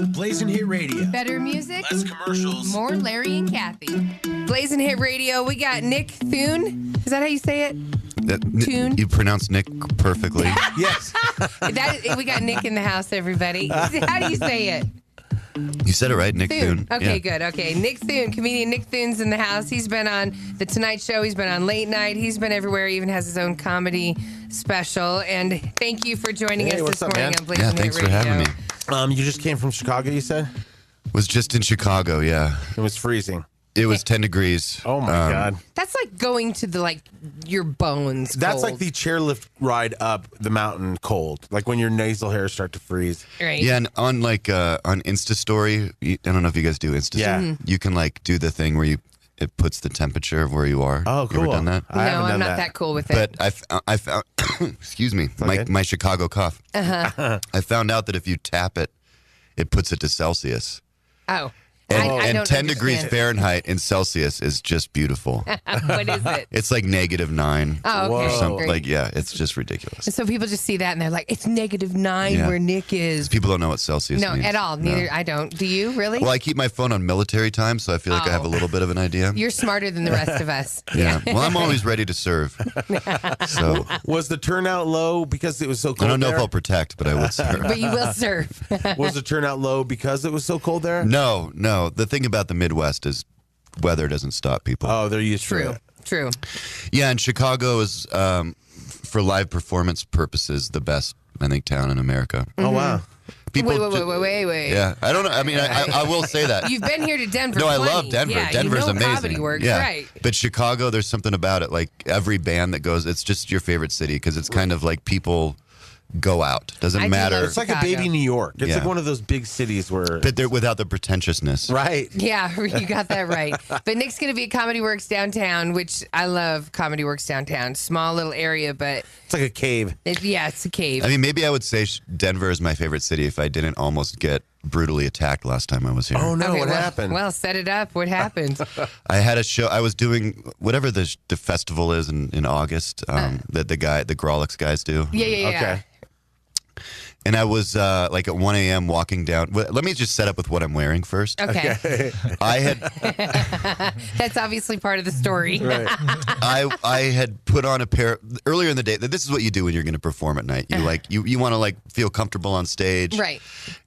Blazing Hit Radio. Better music, Less commercials. more Larry and Kathy. Blazing Hit Radio. We got Nick Thune. Is that how you say it? Tune. You pronounce Nick perfectly. Yes. We got Nick in the house, everybody. How do you say it? You said it right, Nick Thune. Okay, Yeah. good. Okay, Nick Thune, comedian Nick Thune's in the house. He's been on The Tonight Show. He's been on Late Night. He's been everywhere. He even has his own comedy special. And thank you for joining us what's this up, morning man? on Blazing Yeah, Hit thanks for Radio. having me. You just came from Chicago, you said? Was just in Chicago, yeah. It was freezing. It was 10 degrees. Oh, my God. That's like going to your bones. That's cold. like the chairlift ride up the mountain cold. Like when your nasal hairs start to freeze. Right. Yeah, and on on Insta Story, I don't know if you guys do Insta Yeah. Story. You can do the thing where it puts the temperature of where you are. Oh, cool. You ever done that? No, I haven't I'm done not that cool with it. But I found, excuse me, okay. my Chicago cough. Uh-huh. I found out that if you tap it, it puts it to Celsius. Oh. And, I and don't 10 degrees understand. Fahrenheit in Celsius is just beautiful. What is it? It's like -9. Oh, okay. Whoa. Great. It's just ridiculous. And so people just see that and they're like, it's -9 Yeah. where Nick is. People don't know what Celsius No, means. at all. No. Neither. I don't. Do you really? Well, I keep my phone on military time, so I feel like I have a little bit of an idea. You're smarter than the rest of us. Yeah. Well, I'm always ready to serve. So Was the turnout low because it was so I cold don't know there? if I'll protect, but I would serve. But you will serve. Was the turnout low because it was so cold there? No. The thing about the Midwest is weather doesn't stop people. Oh, they're used to True. it. True. Yeah, and Chicago is, for live performance purposes, the best, I think, town in America. Oh, wow. People Wait. Yeah, I don't know. I mean, I will say that. You've been here to Denver. No, I plenty. love Denver. Yeah, Denver's you know amazing. Comedy works, yeah. right? But Chicago, there's something about it. Like every band that goes, it's just your favorite city because it's kind of like people go out. Doesn't I do matter. love It's like a Chicago. baby New York. It's Yeah. like one of those big cities where... But they're without the pretentiousness. Right. Yeah, you got that right. But Nick's going to be at Comedy Works downtown, which I love Comedy Works downtown. Small little area, but It's like a cave. it's a cave. I mean, maybe I would say Denver is my favorite city if I didn't almost get brutally attacked last time I was here. Oh, no. Okay, what well, happened? Well, set it up. What happened? I had a show. I was doing whatever the festival is in August that the Grawlix guys do. Yeah. Okay. And I was at 1 a.m. walking down. Well, let me just set up with what I'm wearing first. Okay. I had That's obviously part of the story. Right. I had put on a pair earlier in the day. This is what you do when you're going to perform at night. You want to feel comfortable on stage, Right.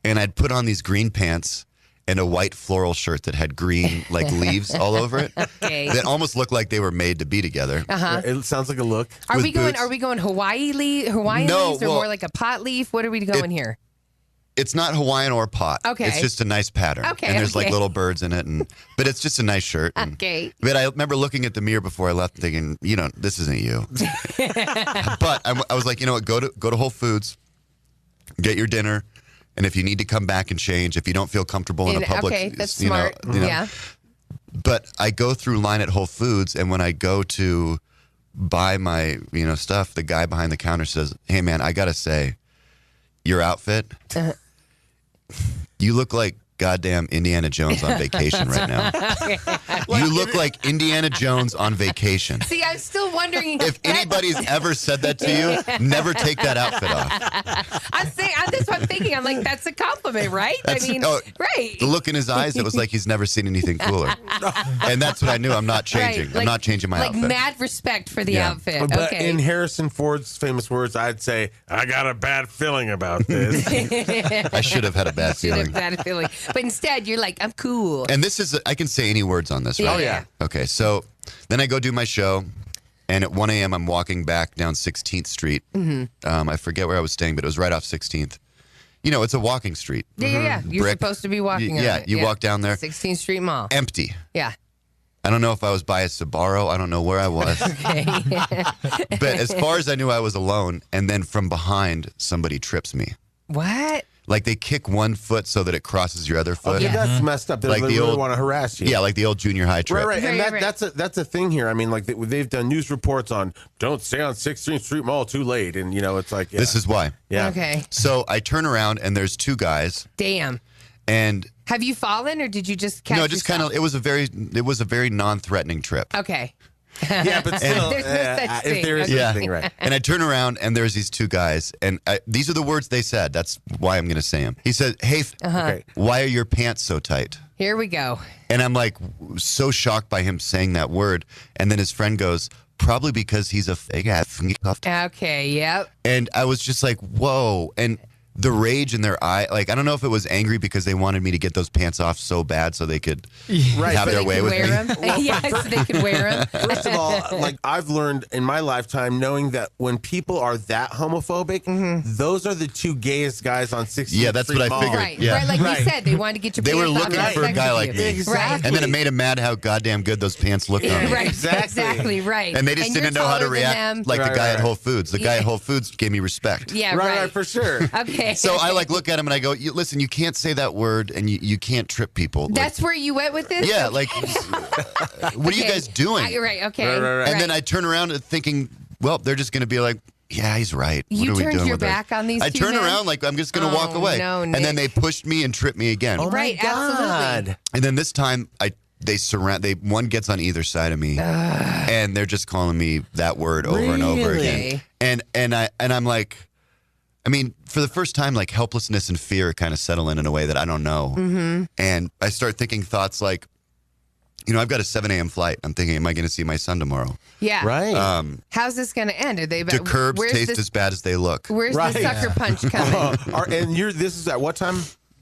And I'd put on these green pants and a white floral shirt that had green leaves all over it. Okay. That almost looked like they were made to be together. It sounds like a look. Are with we going? boots. Are we going Hawaiian No, leaves, or well, more like a pot leaf? What are we going here? It's not Hawaiian or pot. Okay. It's just a nice pattern. Okay, And there's okay. little birds in it, but it's just a nice shirt. And- Okay. But I remember looking at the mirror before I left, thinking, this isn't you. But I was like, you know what? Go to Whole Foods, get your dinner, and if you need to come back and change, if you don't feel comfortable in a public, Okay, that's you know, smart. Yeah. But I go through line at Whole Foods, and when I go to buy my stuff, the guy behind the counter says, "Hey man, I gotta say, your outfit, you look like goddamn Indiana Jones on vacation right now. You look like Indiana Jones on vacation." See, I'm still wondering If anybody's ever said that to you, never take that outfit off. that's what I'm thinking. I'm like, that's a compliment, right? Right. The look in his eyes, it was like he's never seen anything cooler. And that's what I knew. I'm not changing. Right. I'm not changing my outfit. Like mad respect for the Yeah. outfit. But Okay. in Harrison Ford's famous words, I'd say, I got a bad feeling about this. I should have had a bad Should have feeling. had a feeling. But instead, you're like, I'm cool. And this is, I can say any words on this, right? Oh, yeah. Okay, so then I go do my show, and at 1 a.m. I'm walking back down 16th Street. Mm-hmm. I forget where I was staying, but it was right off 16th. It's a walking street. Yeah. You're Brick. supposed to be walking on it. You walk down there. 16th Street Mall. Empty. Yeah. I don't know if I was by a Sbarro. I don't know where I was. Okay. But as far as I knew, I was alone. And then from behind, somebody trips me. What? Like they kick one foot so that it crosses your other foot. Okay, Yeah. that's messed up. They Like the really old- want to harass you. Yeah, like the old junior high trip. Right. And Right. that's a thing here. I mean, like they've done news reports on don't stay on 16th Street Mall too late, and it's like This is why. yeah. Okay. So I turn around and there's two guys, Damn. and Have you fallen or did you just catch just kind of. It was a very non-threatening trip. Okay. Yeah, but still, There's no such thing. if there is Okay. such thing, right? And I turn around and there's these two guys, and these are the words they said. That's why I'm going to say them. He said, "Hey, Okay. why are your pants so tight?" Here we go. And I'm like so shocked by him saying that word. And then his friend goes, "Probably because he's a fake ass." Okay, yep. And I was just like, whoa. And the rage in their eye, like, I don't know if it was angry because they wanted me to get those pants off so bad so they could Right, have but their They way could with wear me. them. Yes, they could wear them. First of all, like I've learned in my lifetime, knowing that when people are that homophobic, those are the two gayest guys on 16th Yeah, that's Street what I Mall. figured. Right, Yeah. right. Like Right. you said, they wanted to get your They were pants off looking and have for a sex guy with like you. me. Exactly. And then it made him mad how goddamn good those pants looked on me. Right, Exactly. exactly, right. And they just you're didn't know how to taller than react them. like the Right, guy right, at right. Whole Foods. The guy at Whole Foods gave me respect. Yeah, Right, for sure. Okay. So I like look at him and I go, listen, you can't say that word and you can't trip people. Like, That's where you went with this? yeah, Okay. like, what are you Okay. guys doing? Right, okay. Right. And then I turn around thinking, well, they're just going to be like, yeah, he's right. What You are we turned doing your with this? back on these I two turned men? around like I'm just going to walk Oh, away. no, and then Nick. they pushed me and tripped me again. Oh my Right, absolutely. God. And then this time one gets on either side of me and they're just calling me that word over and over again. Really? And I'm like, I mean, for the first time, like helplessness and fear kind of settle in a way that I don't know. Mm-hmm. And I start thinking thoughts like, I've got a 7 a.m. flight. I'm thinking, am I going to see my son tomorrow? Yeah. Right. How's this going to end? Are they Do curbs where's taste this- as bad as they look? Where's Right. the sucker punch coming? And this is at what time?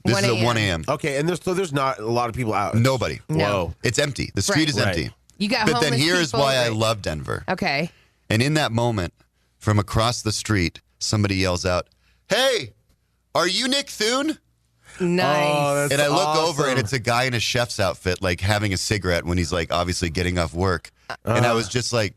This 1 is at a.m. 1 a.m. Okay, and there's not a lot of people out. Nobody. No. Whoa. It's empty. The street Right. is Right. empty. You got But then homeless here is people, why I right. love Denver. Okay. And in that moment, from across the street, somebody yells out, "Hey, are you Nick Thune?" Nice. That's And I look awesome. over and it's a guy in a chef's outfit, like having a cigarette when he's like obviously getting off work. And I was just like,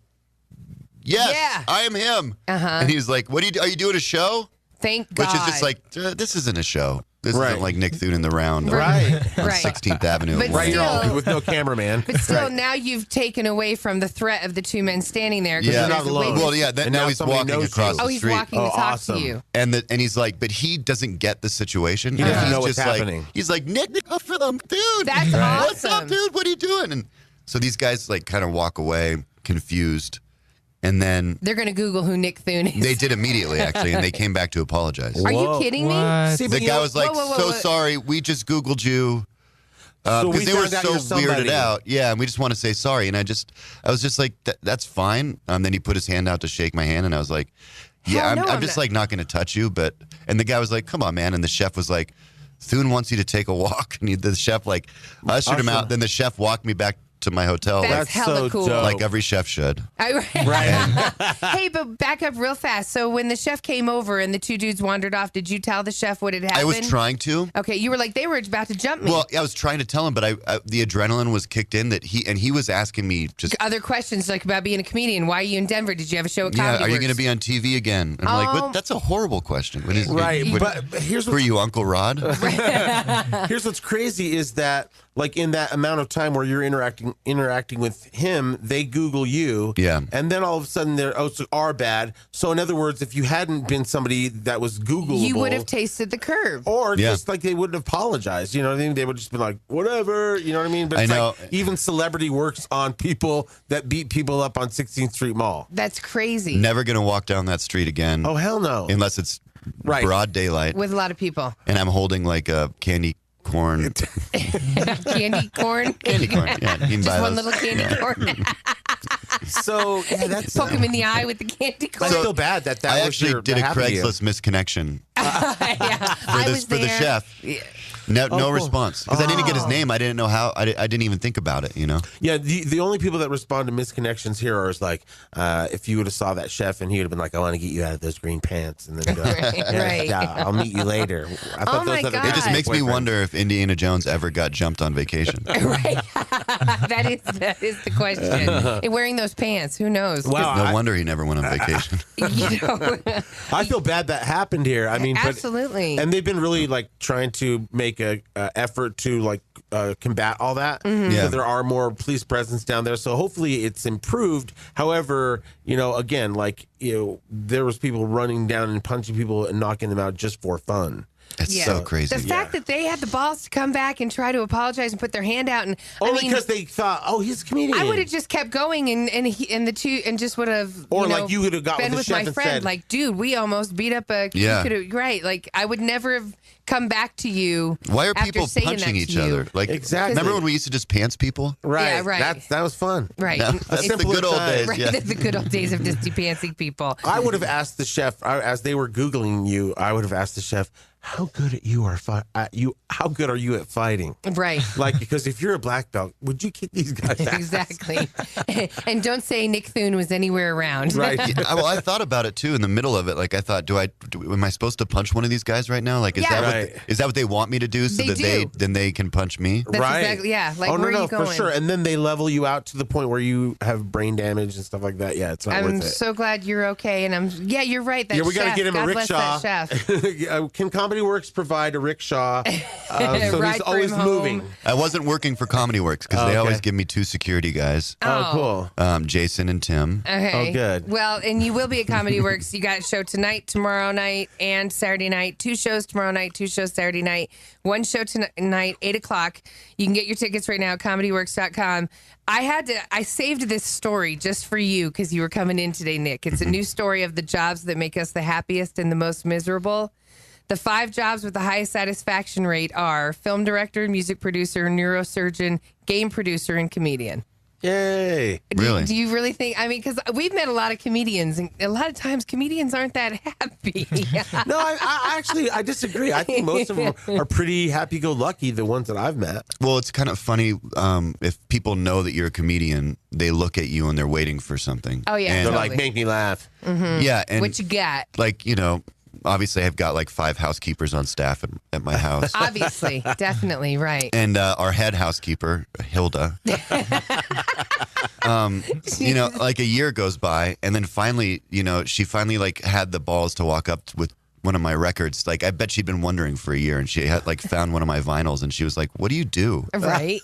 yes, Yeah. I am him. And he's like, are you doing a show? Thank God. Which is just like, this isn't a show. This Right. isn't like Nick Thune in the round Right. on Right. 16th Avenue. But Right, you're all Still- with no cameraman. But still, Right. now you've taken away from the threat of the two men standing there. 'cause Yeah. there's You're not a alone. witness. Well, yeah, And now now he's somebody walking knows across you. the Oh, he's street. walking to Oh, talk awesome. to you. And he's like, but he doesn't get the situation. He doesn't He's know what's just like- happening. He's like, Nick, up for them, dude. That's What's up, awesome. dude? What are you doing? And so these guys like kind of walk away confused. And then They're going to Google who Nick Thune is. they did immediately, actually, and they came back to apologize. Are you Whoa. kidding me? See, The but you guy know- was like, whoa, so whoa. sorry, we just Googled you. So we Because they were found out so you're somebody. weirded out. Yeah, and we just want to say sorry. And I was just like, that's fine. Then he put his hand out to shake my hand, and I was like, yeah, Hell no, I'm just not. like not going to touch you. And the guy was like, come on, man. And the chef was like, Thune wants you to take a walk. And the chef like ushered him out. Then the chef walked me back to my hotel. That's Like, hella so cool. dope. like every chef should. Right. Hey, but back up real fast. So when the chef came over and the two dudes wandered off, did you tell the chef what had happened? I was trying to. Okay, you were like, they were about to jump me. Well, I was trying to tell him, but the adrenaline was kicked in that he was asking me just, Other questions like about being a comedian. Why are you in Denver? Did you have a show at yeah, Comedy are you Works? going to be on TV again? And I'm like, Oh. what? That's a horrible question. What is, Right, what- but here's were what, you Uncle Rod? here's what's crazy is that like in that amount of time where you're interacting with him, they Google you, Yeah. and then all of a sudden they're are bad. So in other words, if you hadn't been somebody that was Googleable, You would have tasted the curb. or Yeah. just like they wouldn't have apologized. You know what I mean? They would just be like, whatever. You know what I mean? But I it's know. like even celebrity works on people that beat people up on 16th Street Mall. That's crazy. Never going to walk down that street again Oh hell no! unless it's Right. broad daylight With a lot of people. and I'm holding like a candy corn. Candy corn. Candy corn. Yeah, you can Just buy one those. little candy Yeah. corn. So yeah, that's. Poke him in the eye with the candy I corn. feel bad that I was actually your, did that a happened to you. Craigslist misconnection Yeah, for I this was for the there. chef. No cool. response because I didn't get his name. I didn't know how. I didn't even think about it. You know. Yeah, the only people that respond to misconnections here are like, if you would have saw that chef and he would have been like, I want to get you out of those green pants, and then go, Right. yeah, I'll meet you later. I Oh my other God. It just makes me boyfriends- wonder if Indiana Jones ever got jumped on vacation. Right. that is the question. And wearing those pants, who knows? Wow, No I- wonder he never went on vacation. You know, I feel bad that happened here. I mean, absolutely. and they've been really like trying to make a effort to like combat all that. Yeah. So there are more police presence down there. So hopefully it's improved. However, you know, again, like there was people running down and punching people and knocking them out just for fun. It's so crazy. The fact that they had the balls to come back and try to apologize and put their hand out, and Only because they thought, oh, he's a comedian. I would have just kept going and just would have, or like you would have got been with the with chef my and friend, said, like, dude, we almost beat up a. Yeah. Right. Like, I would never have come back to you. Why are after people saying punching that each to you. other? Like, Exactly. remember when we used to just pants people? right, Yeah, right. That was fun. Right. No, that's the simpler good old time. days. Right. Yeah. The good old days of Disney pantsing people. I would have asked the chef as they were Googling you. I would have asked the chef, "How good at you are How good are you at fighting?" Right. Like, because if you're a black belt, would you kick these guys' ass? Exactly. And don't say Nick Thune was anywhere around. Right. Well, I thought about it too in the middle of it. Like, I thought, am I supposed to punch one of these guys right now? Like, is Yeah. that Right. is that what they want me to do so They that do. then they can punch me? That's Right. exactly, yeah. Like, oh, where no, are you going? for sure. And then they level you out to the point where you have brain damage and stuff like that. Yeah, it's not I'm worth it. so glad you're okay. And you're right. That Yeah, we got to chef, get him God a bless rickshaw. that chef. Can Comedy Works provide a rickshaw? So Ride he's for always him home. moving. I wasn't working for Comedy Works because they okay. always give me 2 security guys, Oh, cool. Jason and Tim. Okay. Oh, good. Well, and you will be at Comedy Works. You got a show tonight, tomorrow night, and Saturday night. 2 shows tomorrow night, 2 shows Saturday night. 1 show tonight, 8 o'clock. You can get your tickets right now at comedyworks.com. I saved this story just for you because you were coming in today, Nick. It's a new story of the jobs that make us the happiest and the most miserable. The 5 jobs with the highest satisfaction rate are film director, music producer, neurosurgeon, game producer, and comedian. Yay. Really? Do you really think? I mean, because we've met a lot of comedians, and a lot of times comedians aren't that happy. No, I actually disagree. I think most of them are pretty happy-go-lucky, the ones that I've met. Well, it's kind of funny if people know that you're a comedian, they look at you and they're waiting for something. Oh, yeah, And, They're totally. like, make me laugh. yeah, and What you got? like, obviously I've got like 5 housekeepers on staff at my house. Obviously, definitely, right. And our head housekeeper, Hilda, like a year goes by, and then finally, she finally like had the balls to walk up with one of my records. Like, I bet she'd been wondering for a year, and she had like found one of my vinyls, and she was like, "What do you do?" Right,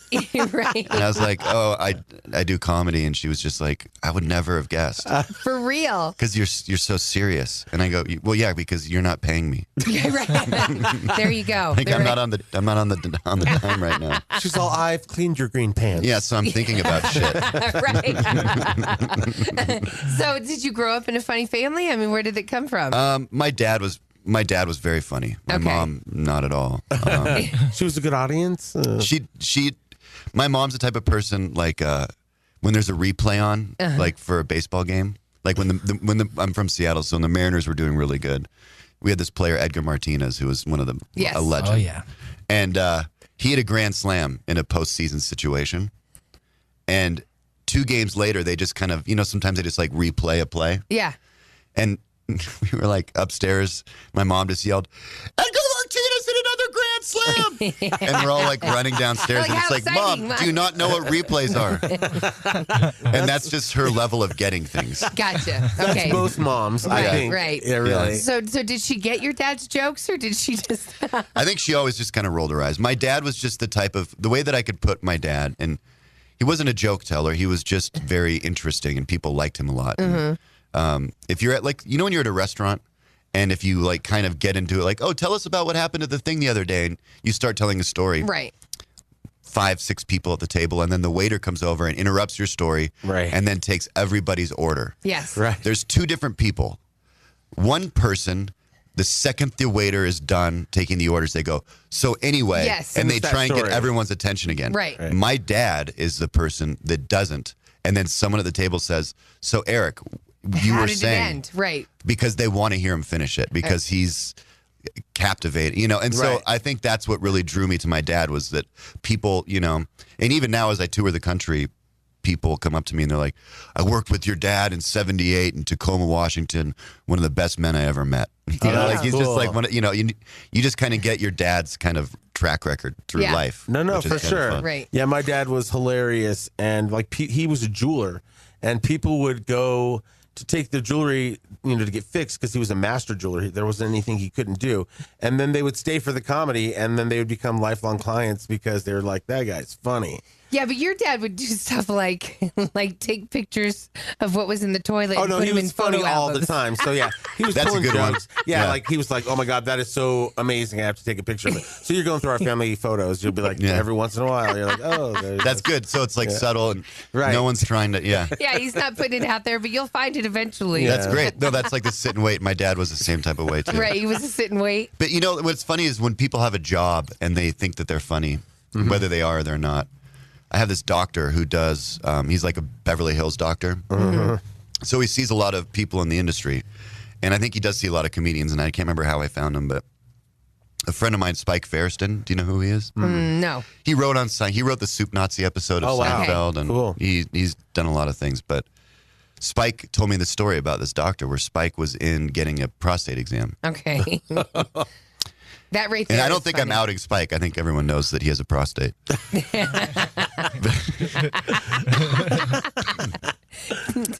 right. And I was like, "Oh, I do comedy," and she was just like, "I would never have guessed For real. because you're so serious." And I go, "Well, yeah, because you're not paying me. Yeah, right. There you go. Like, There I'm right. not on the dime right now." She's all, I've cleaned your green pants. Yeah, so I'm thinking about shit. Right. So, did you grow up in a funny family? I mean, where did it come from? My dad was very funny. My Okay. mom, not at all. She was a good audience. My mom's the type of person like when there's a replay on, like for a baseball game, like when I'm from Seattle, so when the Mariners were doing really good, we had this player Edgar Martinez who was one of the Yes. a legend. Oh, yeah. And he had a grand slam in a postseason situation, and 2 games later they just kind of sometimes they just like replay a play, Yeah. and we were like upstairs. My mom just yelled, "Edgar Martinez hit another grand slam!" And we're all like running downstairs, Like, and it's how like, exciting, "Mom, do you not know what replays are?" And that's just her level of getting things. Gotcha. That's Okay. most moms, I Right, think. right. Yeah, really. So did she get your dad's jokes, or did she just? I think she always just kind of rolled her eyes. My dad was just the way that I could put my dad, and he wasn't a joke teller. He was just very interesting, and people liked him a lot. And, if you're at when you're at a restaurant, and if you like kind of get into it, like, "Oh, tell us about what happened at the thing the other day," and you start telling a story, Right. 5, 6 people at the table, and then the waiter comes over and interrupts your story, Right. and then takes everybody's order. Yes. Right. There's 2 different people. One person, the second the waiter is done taking the orders, they go, "So anyway," Yes. and they Finish that try and get story. everyone's attention again. Right. My dad is the person that doesn't, and then someone at the table says, "So Eric, you How were did it saying," end? Right. because they want to hear him finish it because he's captivated, and so Right. I think that's what really drew me to my dad was that people, and even now as I tour the country, people come up to me and they're like, "I worked with your dad in '78 in Tacoma, Washington, one of the best men I ever met." Like he's just cool. like you just kind of get your dad's kind of track record through Yeah. life. No, which is for kinda sure. fun. Right. Yeah, my dad was hilarious, and like he was a jeweler, and people would go to take their jewelry, to get fixed because he was a master jeweler. There wasn't anything he couldn't do, and then they would stay for the comedy, and then they would become lifelong clients because they were like, "That guy's funny." Yeah, but your dad would do stuff like take pictures of what was in the toilet. Oh and no, put he them was in funny photo all albums. the time. So yeah, he was That's a pulling good one. jokes. Yeah, Yeah. like he was like, "Oh my God, that is so amazing! I have to take a picture of it." So you're going through our family photos. You'll be like, Yeah. every once in a while, you're like, "Oh, That's good. So it's like subtle and Right. no one's trying to. Yeah. Yeah, he's not putting it out there, but you'll find it eventually. Yeah. That's great. No, that's like the sit and wait. My dad was the same type of way too. Right, he was a sit and wait. But you know what's funny is when people have a job and they think that they're funny, whether they are or they're not. I have this doctor who does. He's like a Beverly Hills doctor, so he sees a lot of people in the industry, and I think he does see a lot of comedians. And I can't remember how I found him, but a friend of mine, Spike Feresten. Do you know who he is? No. He wrote the Soup Nazi episode of Oh, wow. Seinfeld, and Cool. he's done a lot of things. But Spike told me the story about this doctor where Spike was in getting a prostate exam. Okay. That right there. And I don't is think I'm funny. outing Spike. I think everyone knows that he has a prostate.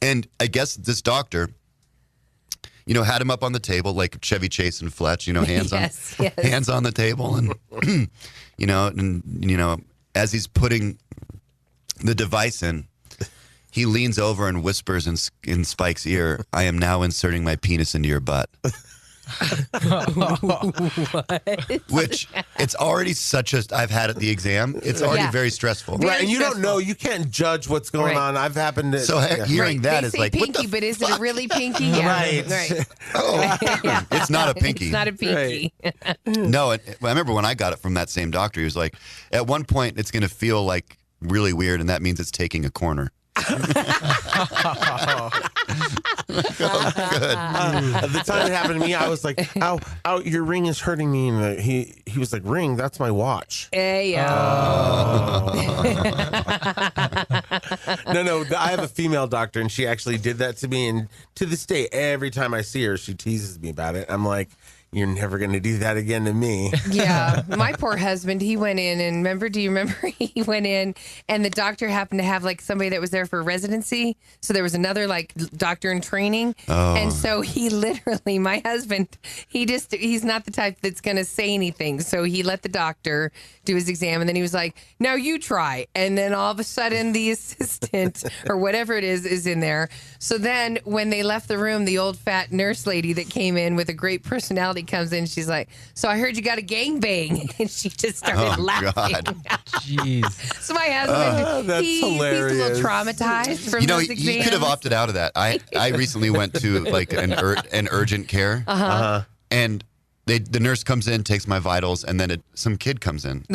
And I guess this doctor, had him up on the table like Chevy Chase and Fletch, hands Yes, on yes. hands on the table, and as he's putting the device in, he leans over and whispers in Spike's ear, "I am now inserting my penis into your butt." Which it's already I've had at the exam. It's already Yeah. very stressful. Very right, and you don't stressful. know. You can't judge what's going Right. on. I've happened to. So hearing that they is say like, pinky, what the but is it a really pinky? Yeah. Right. Yeah. It's not a pinky. It's not a pinky. No, I remember when I got it from that same doctor. He was like, at one point, it's going to feel like really weird, and that means it's taking a corner. At the time it happened to me, I was like, "Ow, ow, your ring is hurting me." And he was like, "Ring? That's my watch." Hey, No, I have a female doctor, and she actually did that to me. And to this day, every time I see her, she teases me about it. I'm like, "You're never going to do that again to me." Yeah, my poor husband, he went in and do you remember he went in and the doctor happened to have like somebody that was there for residency. So there was another like doctor in training. And so he literally, my husband, he's not the type that's going to say anything. So he let the doctor do his exam and then he was like, "Now you try." And then all of a sudden the assistant or whatever it is in there. So then when they left the room, the old fat nurse lady that came in with a great personality comes in. She's like, "So I heard you got a gangbang," and she just started laughing. God. Jeez. So my husband, that's he's a hilarious. little traumatized from those He exams. could have opted out of that. I recently went to like an urgent care, and the nurse comes in, takes my vitals, and then some kid comes in.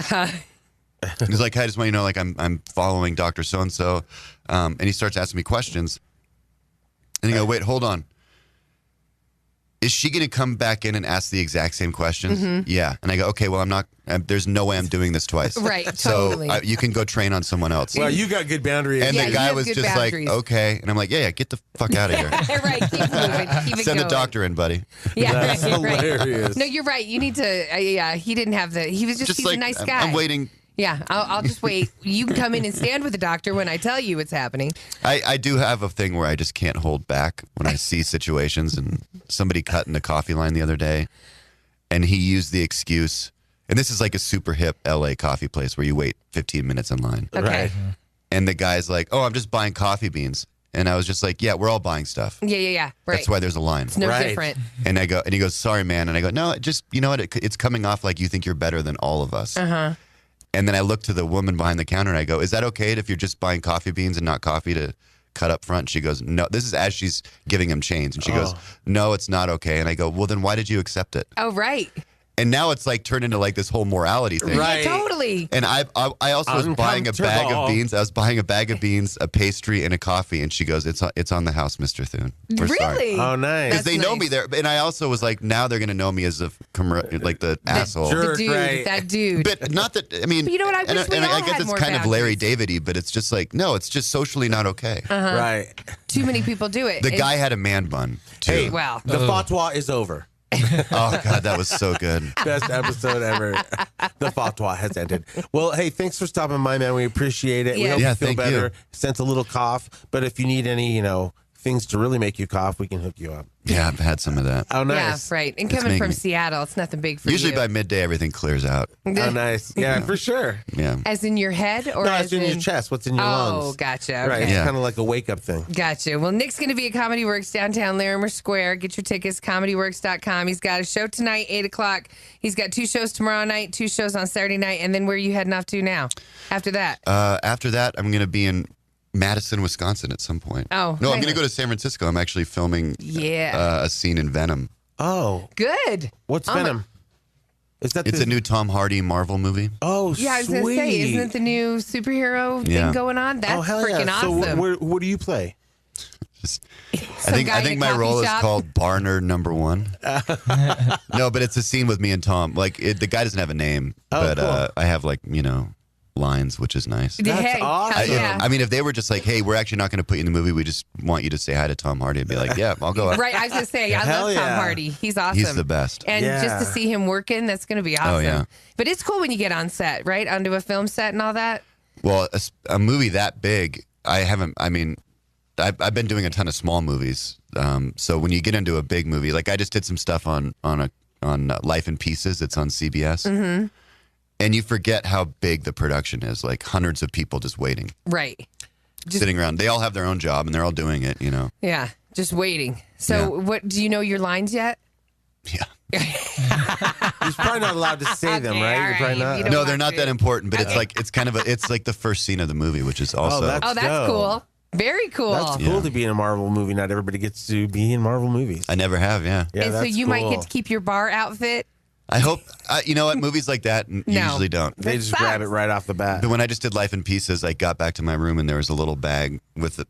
He's like, "Hey, I just want you to know, like, I'm following Dr. So-and-so," and he starts asking me questions. And I go, "Wait, hold on. Is she going to come back in and ask the exact same questions?" Yeah. And I go, "Okay, well, I'm not, there's no way I'm doing this twice." Right, So totally. you can go train on someone else. Well, you got good boundaries. And Yeah, the you guy have was good just boundaries. like, "Okay." And I'm like, yeah, get the fuck out of here. Right, keep moving, keep it Send the going. doctor in, buddy. Yeah, That's right. hilarious. No, you're right. You need to. Yeah, he didn't have the. He was just. He's like, a nice I'm- guy. I'm waiting. Yeah, I'll just wait. You can come in and stand with the doctor when I tell you what's happening. I do have a thing where I just can't hold back when I see situations. And somebody cut in the coffee line the other day, and he used the excuse, and this is like a super hip LA coffee place where you wait 15 minutes in line. Okay. Right. And the guy's like, "Oh, I'm just buying coffee beans." And I was just like, "Yeah, we're all buying stuff. Yeah. Right. That's why there's a line." It's no Right. different. And he goes, "Sorry, man." And I go, "No, you know what? It's coming off like you think you're better than all of us." And then I look to the woman behind the counter and I go, "Is that okay if you're just buying coffee beans and not coffee to cut up front?" She goes, "No." This is as she's giving him change. And she goes, "No, it's not okay." And I go, "Well, then why did you accept it?" Oh, right. And now it's like turned into like this whole morality thing. Right. Yeah, totally. And I also was buying a bag of Uncomfortable. beans. I was buying a bag of beans, a pastry, and a coffee. And she goes, "It's on the house, Mr. Thune. We're sorry." Really? Oh, nice. Because they know nice. me there. And I also was like, now they're going to know me as like the asshole. jerk. The dude, Right. that dude. But not that, I mean, But you know what? I wish we all I guess had it's more kind of Larry boundaries. David-y, but it's just like, no, it's just socially not okay. Right. Too many people do it. The And- guy had a man bun, too. Hey, Wow. the fatwa is over. Oh, God, that was so good. Best episode ever. The fatwa has ended. Well, hey, thanks for stopping by, man. We appreciate it. We Yeah. hope Yeah, you feel thank better. you. Sense a little cough, but if you need any, things to really make you cough, we can hook you up. Yeah, I've had some of that. Oh, nice. Yeah, right. And It's coming from making- Seattle, it's nothing big for Usually you. by midday, everything clears out. Oh, nice. Yeah, for sure. Yeah. As in your head, or No, as it's in your chest. What's in your lungs? Oh, gotcha. Right. Okay. It's Yeah. kind of like a wake-up thing. Gotcha. Well, Nick's going to be at Comedy Works downtown Larimer Square. Get your tickets, comedyworks.com. He's got a show tonight, 8 o'clock. He's got 2 shows tomorrow night, 2 shows on Saturday night. And then where are you heading off to now after that? After that, I'm going to be in Madison, Wisconsin at some point. Oh, No, I'm nice. going to go to San Francisco. I'm actually filming Yeah. a scene in Venom. Oh, Good. what's Oh, my- Venom? Is that It's a new Tom Hardy Marvel movie. Oh, Yeah, I was sweet. going to say, isn't it the new superhero Yeah. thing going on? That's Oh, hell freaking yeah. awesome. So what do you play? Some guy I in think a my coffee role is shop? called Bar Nerd Number 1. No, but it's a scene with me and Tom. Like the guy doesn't have a name, but cool. I have lines, which is nice. Yeah, That's hey, awesome. hell yeah. I mean, if they were just like, "Hey, we're actually not going to put you in the movie. We just want you to say hi to Tom Hardy," I'd be like, "Yeah, I'll go." Right, I was going to say, I Hell love Tom yeah. Hardy. He's awesome. He's the best. And just to Yeah. see him working, that's going to be awesome. yeah. But it's cool when you get on set, right? Onto a film set and all that. Well, a movie that big, I haven't. I mean, I've been doing a ton of small movies. So when you get into a big movie, like I just did some stuff on Life in Pieces. It's on CBS. Mm-hmm. And you forget how big the production is. Like hundreds of people just waiting, Right. sitting around. They all have their own job and they're all doing it. Yeah, just waiting. So what, do you know your lines yet? Yeah. He's probably not allowed to say them, Okay, right? all You're probably right. not. You don't No, want they're not to. that important, but Okay. it's like the first scene of the movie, which is also. that's- Oh, that's dope. cool. Very cool. That's cool Yeah. to be in a Marvel movie. Not everybody gets to be in Marvel movies. I never have. Yeah. Yeah, and so that's you might cool. get to keep your bar outfit. I hope. You know what? Movies like that usually don't. They That just grab sucks. it right off the bat. But when I just did Life in Pieces, I got back to my room and there was a little bag with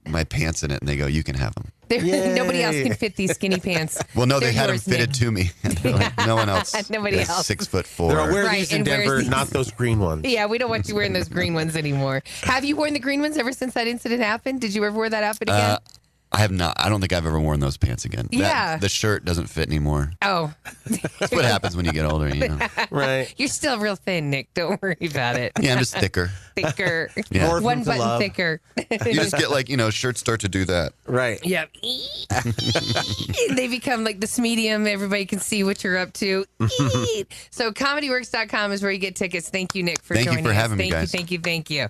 my pants in it, and they go, "You can have them." Nobody else Yay. can fit these skinny pants. Well, no, they They're had them yours, fitted Nick. to me. And they're like, no one else. Nobody is else. 6'4". They're all, wear Right, these in and where's Denver, these? not those green ones. Yeah, we don't want you wearing those green ones anymore. Have you worn the green ones ever since that incident happened? Did you ever wear that outfit again? I have not. I don't think I've ever worn those pants again. Yeah. The shirt doesn't fit anymore. Oh, That's what happens when you get older, Right. you're still real thin, Nick. Don't worry about it. Yeah, I'm just thicker. Thicker. Yeah. Orphan One to button love. thicker. You just get shirts start to do that. Right. Yeah. They become like this medium. Everybody can see what you're up to. So comedyworks.com is where you get tickets. Thank you, Nick, for Thank you joining for us. having me, Thank guys. you, thank you, thank you.